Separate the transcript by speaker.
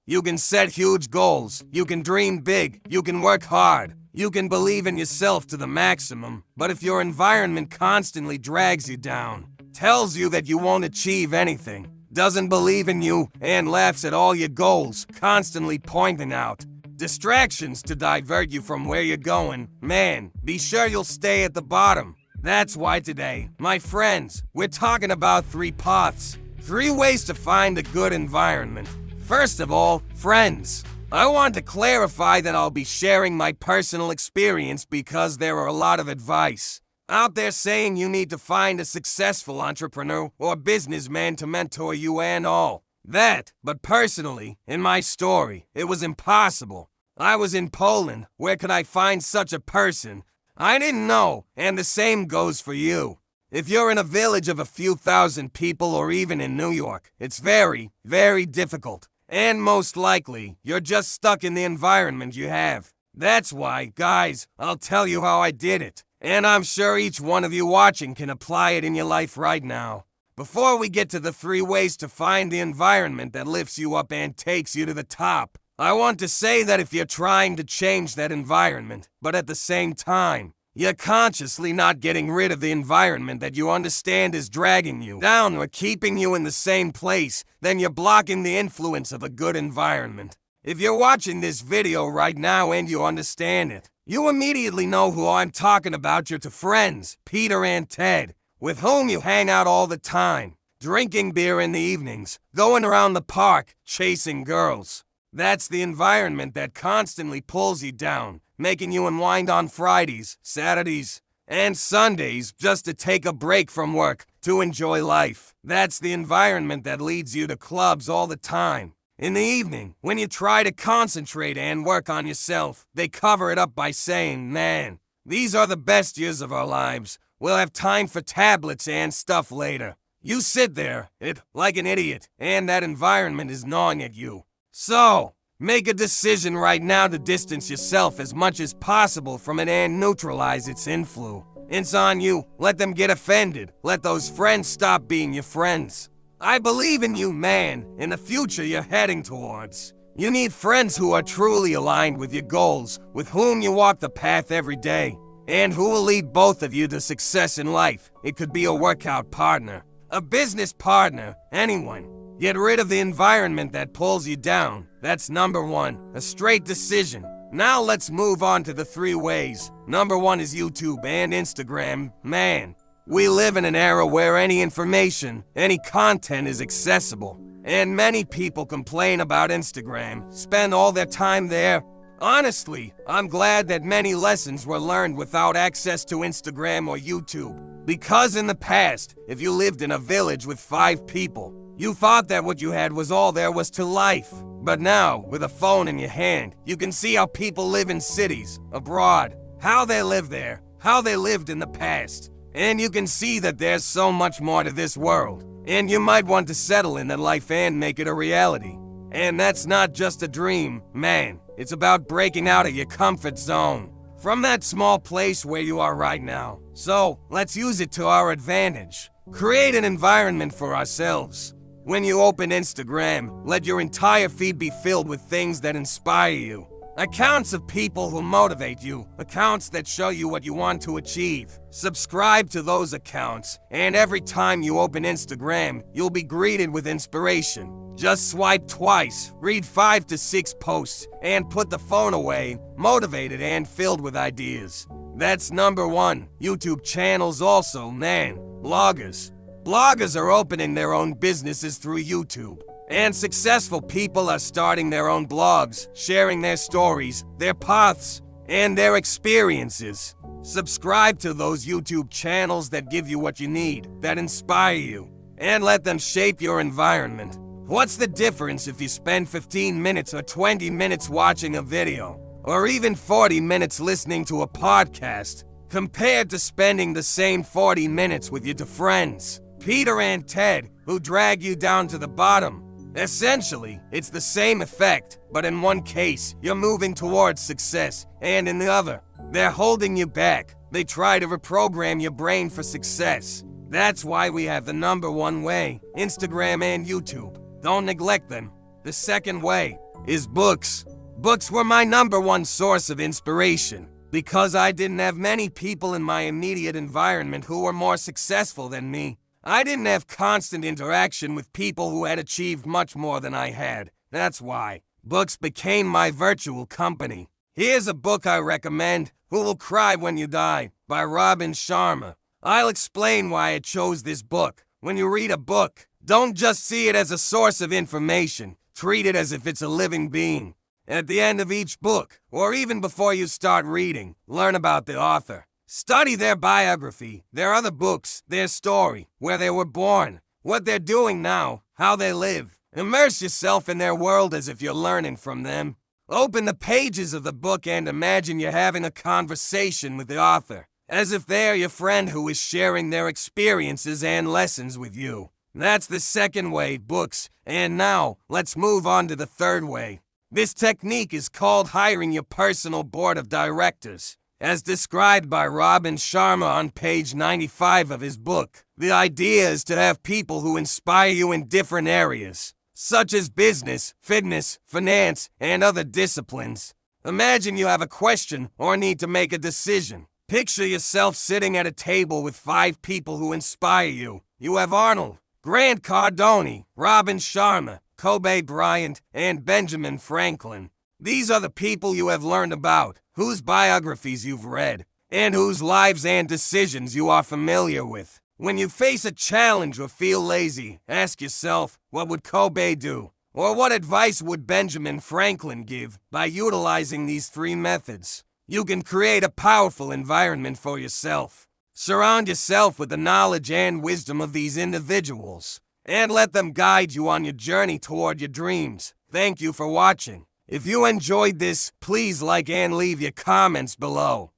Speaker 1: You can set huge goals, you can dream big, you can work hard, you can believe in yourself to the maximum, but if your environment constantly drags you down, tells you that you won't achieve anything, doesn't believe in you, and laughs at all your goals, constantly pointing out distractions to divert you from where you're going, man, be sure you'll stay at the bottom. That's why today, my friends, we're talking about 3 paths, 3 ways to find a good environment. First of all, friends. I want to clarify that I'll be sharing my personal experience because there are a lot of advice out there saying you need to find a successful entrepreneur or businessman to mentor you and all that. But personally, in my story, it was impossible. I was in Poland. Where could I find such a person? I didn't know, and the same goes for you. If you're in a village of a few thousand people or even in New York, it's very, very difficult. And most likely, you're just stuck in the environment you have. That's why, guys, I'll tell you how I did it. And I'm sure each one of you watching can apply it in your life right now. Before we get to the 3 ways to find the environment that lifts you up and takes you to the top, I want to say that if you're trying to change that environment, but at the same time, you're consciously not getting rid of the environment that you understand is dragging you down or keeping you in the same place, then you're blocking the influence of a good environment. If you're watching this video right now and you understand it, you immediately know who I'm talking about. You're 2 friends, Peter and Ted, with whom you hang out all the time, drinking beer in the evenings, going around the park, chasing girls. That's the environment that constantly pulls you down, making you unwind on Fridays, Saturdays, and Sundays just to take a break from work, to enjoy life. That's the environment that leads you to clubs all the time. In the evening, when you try to concentrate and work on yourself, they cover it up by saying, man, these are the best years of our lives. We'll have time for tablets and stuff later. You sit there, like an idiot, and that environment is gnawing at you. So, make a decision right now to distance yourself as much as possible from it and neutralize its influence. It's on you. Let them get offended. Let those friends stop being your friends. I believe in you, man, in the future you're heading towards. You need friends who are truly aligned with your goals, with whom you walk the path every day, and who will lead both of you to success in life. It could be a workout partner, a business partner, anyone. Get rid of the environment that pulls you down. That's number 1, a straight decision. Now let's move on to the 3 ways. Number 1 is YouTube and Instagram. Man, we live in an era where any information, any content is accessible. And many people complain about Instagram, spend all their time there. Honestly, I'm glad that many lessons were learned without access to Instagram or YouTube. Because in the past, if you lived in a village with 5 people, you thought that what you had was all there was to life. But now, with a phone in your hand, you can see how people live in cities, abroad, how they live there, how they lived in the past. And you can see that there's so much more to this world. And you might want to settle in that life and make it a reality. And that's not just a dream, man. It's about breaking out of your comfort zone, from that small place where you are right now. So, let's use it to our advantage. Create an environment for ourselves. When you open Instagram, let your entire feed be filled with things that inspire you. Accounts of people who motivate you, accounts that show you what you want to achieve. Subscribe to those accounts, and every time you open Instagram, you'll be greeted with inspiration. Just swipe twice, read 5 to 6 posts, and put the phone away, motivated and filled with ideas. That's number 1. YouTube channels also, man. Bloggers. Bloggers are opening their own businesses through YouTube. And successful people are starting their own blogs, sharing their stories, their paths, and their experiences. Subscribe to those YouTube channels that give you what you need, that inspire you, and let them shape your environment. What's the difference if you spend 15 minutes or 20 minutes watching a video, or even 40 minutes listening to a podcast, compared to spending the same 40 minutes with your 2 friends, Peter and Ted, who drag you down to the bottom? Essentially, it's the same effect, but in one case, you're moving towards success, and in the other, they're holding you back. They try to reprogram your brain for success. That's why we have the number 1 way, Instagram and YouTube. Don't neglect them. The second way is books. Books were my number one source of inspiration. Because I didn't have many people in my immediate environment who were more successful than me. I didn't have constant interaction with people who had achieved much more than I had. That's why books became my virtual company. Here's a book I recommend, Who Will Cry When You Die, by Robin Sharma. I'll explain why I chose this book. When you read a book, don't just see it as a source of information. Treat it as if it's a living being. At the end of each book, or even before you start reading, learn about the author. Study their biography, their other books, their story, where they were born, what they're doing now, how they live. Immerse yourself in their world as if you're learning from them. Open the pages of the book and imagine you're having a conversation with the author, as if they're your friend who is sharing their experiences and lessons with you. That's the second way, books. And now, let's move on to the third way. This technique is called hiring your personal board of directors. As described by Robin Sharma on page 95 of his book, the idea is to have people who inspire you in different areas, such as business, fitness, finance, and other disciplines. Imagine you have a question or need to make a decision. Picture yourself sitting at a table with 5 people who inspire you. You have Arnold, Grant Cardone, Robin Sharma, Kobe Bryant, and Benjamin Franklin. These are the people you have learned about, whose biographies you've read, and whose lives and decisions you are familiar with. When you face a challenge or feel lazy, ask yourself, what would Kobe do? Or what advice would Benjamin Franklin give? By utilizing these 3 methods, you can create a powerful environment for yourself. Surround yourself with the knowledge and wisdom of these individuals, and let them guide you on your journey toward your dreams. Thank you for watching. If you enjoyed this, please like and leave your comments below.